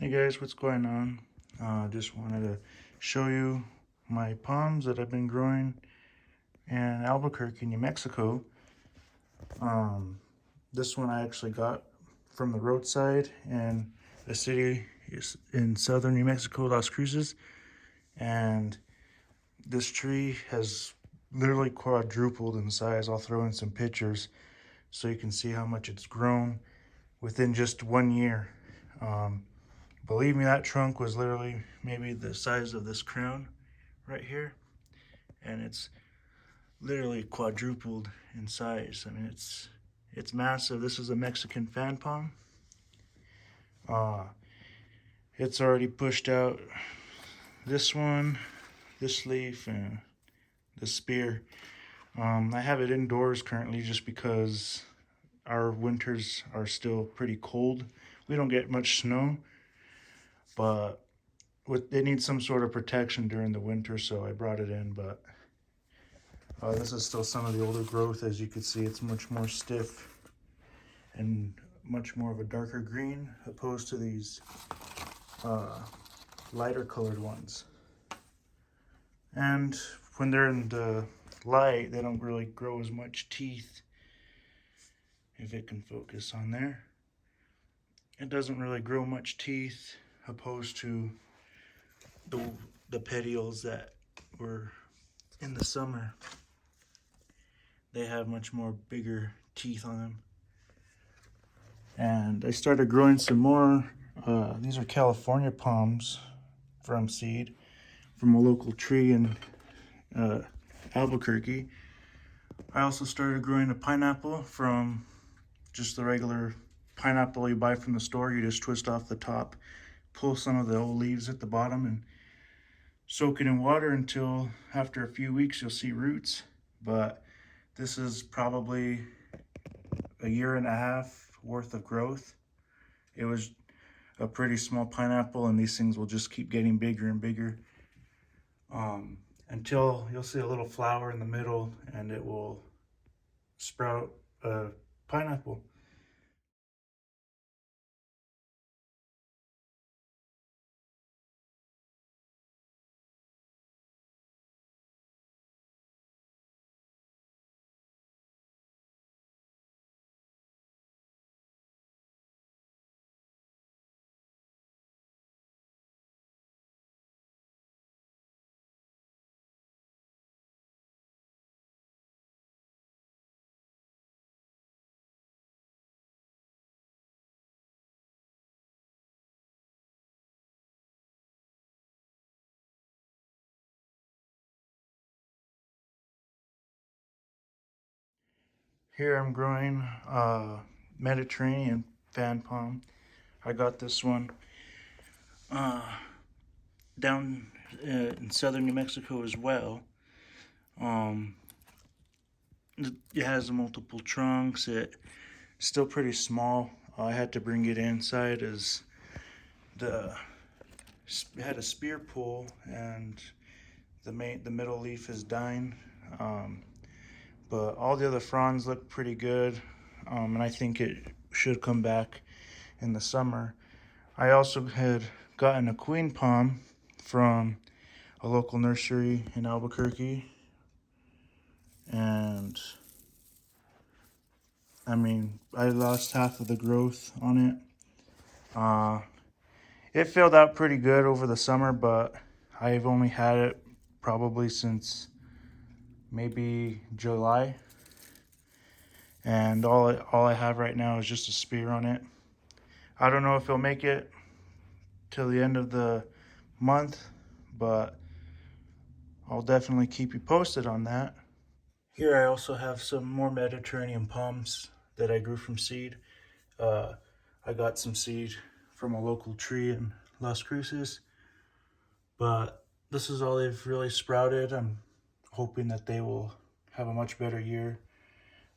Hey guys, what's going on? Just wanted to show you my palms that I've been growing in Albuquerque, New Mexico. This one I actually got from the roadside in a city in southern New Mexico, Las Cruces. And this tree has literally quadrupled in size. I'll throw in some pictures so you can see how much it's grown within just 1 year. Believe me, that trunk was literally maybe the size of this crown right here, and it's literally quadrupled in size. I mean, it's massive. This is a Mexican fan palm. It's already pushed out this one, this leaf, and the spear. I have it indoors currently just because our winters are still pretty cold. We don't get much snow, but it needs some sort of protection during the winter, so I brought it in. But this is still some of the older growth. As you can see, it's much more stiff and much more of a darker green opposed to these lighter colored ones. And when they're in the light, they don't really grow as much teeth. If it can focus on there, it doesn't really grow much teeth opposed to the petioles that were in the summer. They have much more bigger teeth on them. And I started growing some more. These are California palms from seed from a local tree in Albuquerque. I also started growing a pineapple from just the regular pineapple you buy from the store. You just twist off the top, pull some of the old leaves at the bottom, and soak it in water until after a few weeks you'll see roots. But this is probably a 1.5 years worth of growth. It was a pretty small pineapple, and these things will just keep getting bigger and bigger until you'll see a little flower in the middle and it will sprout a pineapple. Here I'm growing Mediterranean fan palm. I got this one down in southern New Mexico as well. It has multiple trunks. It's still pretty small. I had to bring it inside as it had a spear pull, and the middle leaf is dying. But all the other fronds look pretty good, and I think it should come back in the summer. I also had gotten a queen palm from a local nursery in Albuquerque, and I mean, I lost half of the growth on it. It filled out pretty good over the summer, but I've only had it probably since maybe July, and all I have right now is just a spear on it. I don't know if it'll make it till the end of the month, but I'll definitely keep you posted on that. Here I also have some more Mediterranean palms that I grew from seed. I got some seed from a local tree in Las Cruces, but this is all they've really sprouted. I'm hoping that they will have a much better year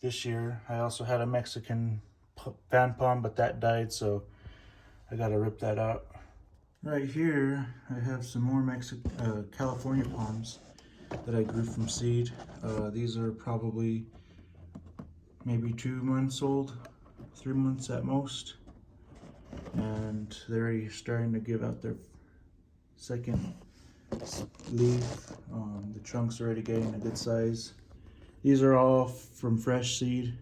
this year. I also had a Mexican fan palm, but that died, so I gotta rip that out. Right here, I have some more California palms that I grew from seed. These are probably maybe 2 months old, 3 months at most. And they're already starting to give out their second leaf. The trunk's already getting a good size. These are all from fresh seed.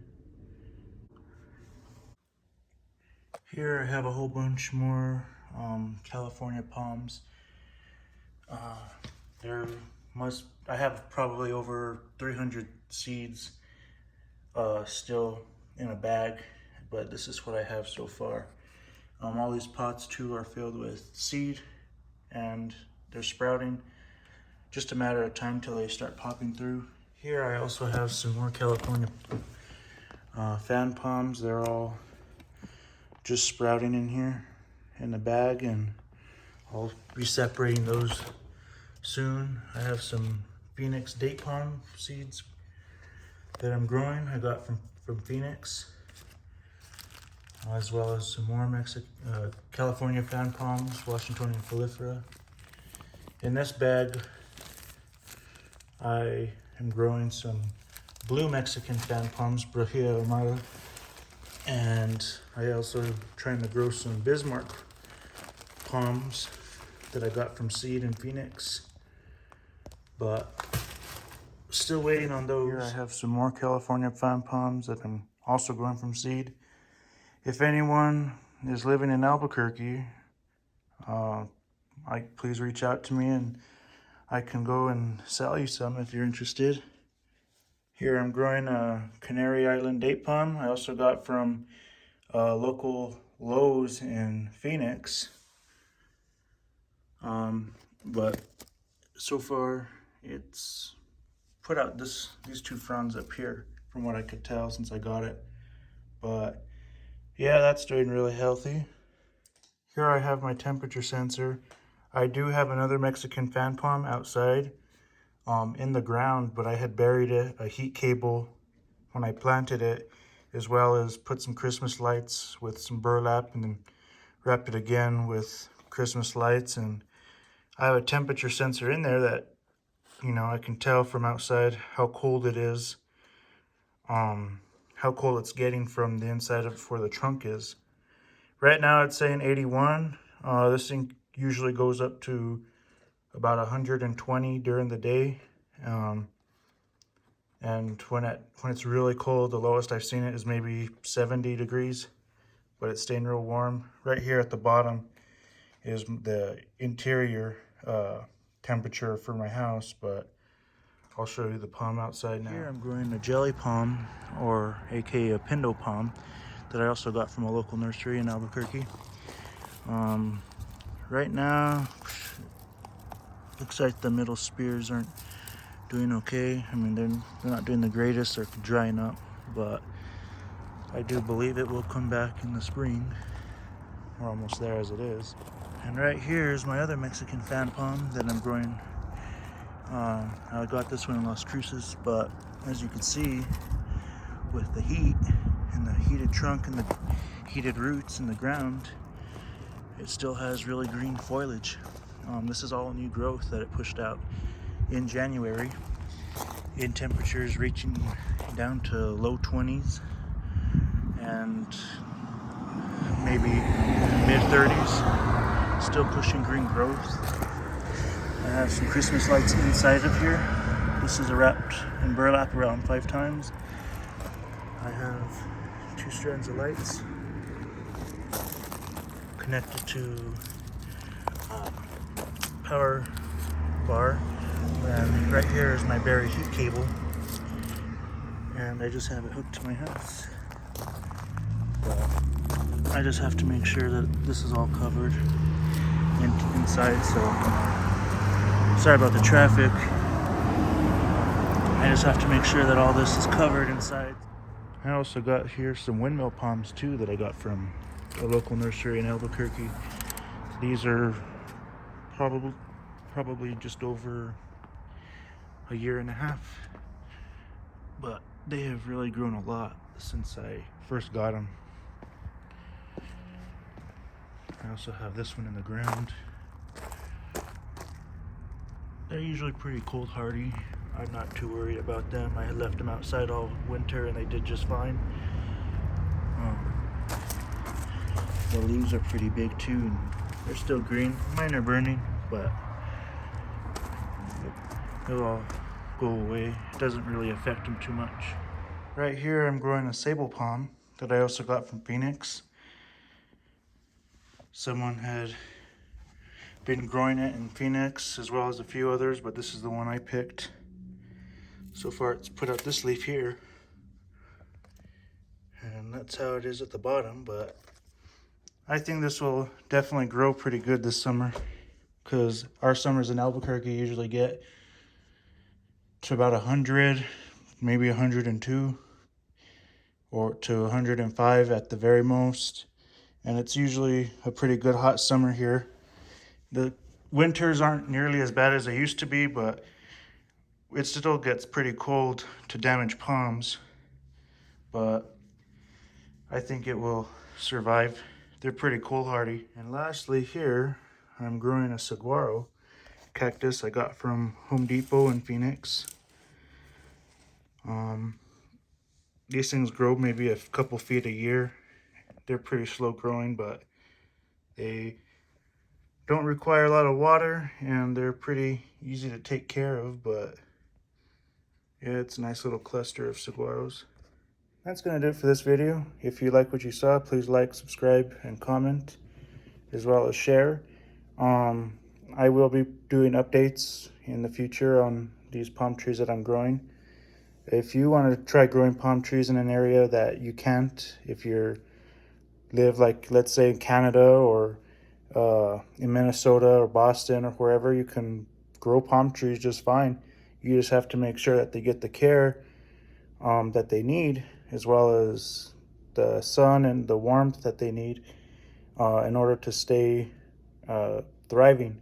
Here I have a whole bunch more California palms. I have probably over 300 seeds still in a bag, but this is what I have so far. All these pots too are filled with seed and they're sprouting. Just a matter of time till they start popping through. Here I also have some more California fan palms. They're all just sprouting in here in the bag, and I'll be separating those soon. I have some Phoenix date palm seeds that I'm growing. I got from Phoenix, as well as some more California fan palms, Washingtonian Foliifera. In this bag, I am growing some blue Mexican fan palms, Brahia Armada, and I also trying to grow some Bismarck palms that I got from seed in Phoenix, but still waiting on those. Here I have some more California fan palms that I'm also growing from seed. If anyone is living in Albuquerque, please reach out to me and I can go and sell you some if you're interested. Here I'm growing a Canary Island date palm. I also got from local Lowe's in Phoenix. But so far it's put out these two fronds up here from what I could tell since I got it. But yeah, that's doing really healthy. Here I have my temperature sensor. I do have another Mexican fan palm outside in the ground, but I had buried a heat cable when I planted it, as well as put some Christmas lights with some burlap and then wrapped it again with Christmas lights. And I have a temperature sensor in there that, I can tell from outside how cold it is, how cold it's getting from the inside of where the trunk is. Right now it's saying 81. This thing usually goes up to about 120 during the day. And when it's really cold, the lowest I've seen it is maybe 70 degrees, but it's staying real warm. Right here at the bottom is the interior temperature for my house, but I'll show you the palm outside now. Here I'm growing a jelly palm, or aka a Pindo palm, that I also got from a local nursery in Albuquerque. Right now, looks like the middle spears aren't doing okay. I mean, they're not doing the greatest, they're drying up, but I do believe it will come back in the spring. We're almost there as it is. And right here is my other Mexican fan palm that I'm growing. I got this one in Las Cruces, but as you can see, with the heat and the heated trunk and the heated roots in the ground, it still has really green foliage. This is all new growth that it pushed out in January, in temperatures reaching down to low 20s and maybe mid 30s, still pushing green growth. I have some Christmas lights inside of here. This is wrapped in burlap around 5 times. I have 2 strands of lights connected to power bar, and right here is my buried heat cable, and I just have it hooked to my house. But I just have to make sure that this is all covered inside, so sorry about the traffic. I just have to make sure that all this is covered inside. I also got here some windmill palms too that I got from a local nursery in Albuquerque. These are probably just over a year and a half, but they have really grown a lot since I first got them. I also have this one in the ground. They're usually pretty cold hardy. I'm not too worried about them. I had left them outside all winter and they did just fine. The leaves are pretty big too, and they're still green. Mine are burning, but they'll all go away. It doesn't really affect them too much. Right here I'm growing a sable palm that I also got from Phoenix. Someone had been growing it in Phoenix as well as a few others, but this is the one I picked. So far it's put out this leaf here, and that's how it is at the bottom, but I think this will definitely grow pretty good this summer, because our summers in Albuquerque usually get to about 100, maybe 102, or to 105 at the very most, and it's usually a pretty good hot summer here. The winters aren't nearly as bad as they used to be, but it still gets pretty cold to damage palms, but I think it will survive. They're pretty cold hardy. And lastly here, I'm growing a saguaro cactus I got from Home Depot in Phoenix. These things grow maybe a couple feet a year. They're pretty slow growing, but they don't require a lot of water, and they're pretty easy to take care of. But yeah, it's a nice little cluster of saguaros. That's gonna do it for this video. If you like what you saw, please like, subscribe, and comment, as well as share. I will be doing updates in the future on these palm trees that I'm growing. If you want to try growing palm trees in an area that you can't, if you live, like, let's say in Canada or in Minnesota or Boston or wherever, you can grow palm trees just fine. You just have to make sure that they get the care that they need, as well as the sun and the warmth that they need in order to stay thriving.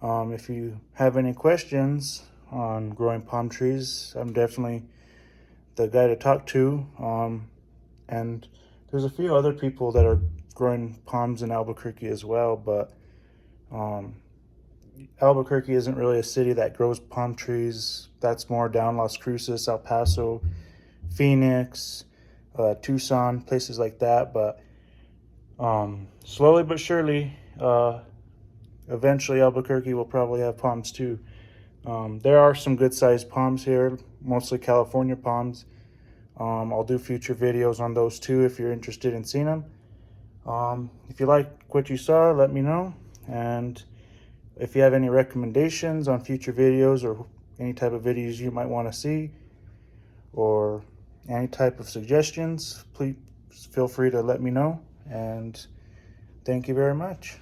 If you have any questions on growing palm trees, I'm definitely the guy to talk to. And there's a few other people that are growing palms in Albuquerque as well, but Albuquerque isn't really a city that grows palm trees. That's more down Las Cruces, El Paso, Phoenix, Tucson, places like that. But slowly but surely, eventually Albuquerque will probably have palms too. There are some good sized palms here, mostly California palms. I'll do future videos on those too if you're interested in seeing them. If you like what you saw, let me know. And if you have any recommendations on future videos, or any type of videos you might want to see, or any type of suggestions, please feel free to let me know. And thank you very much.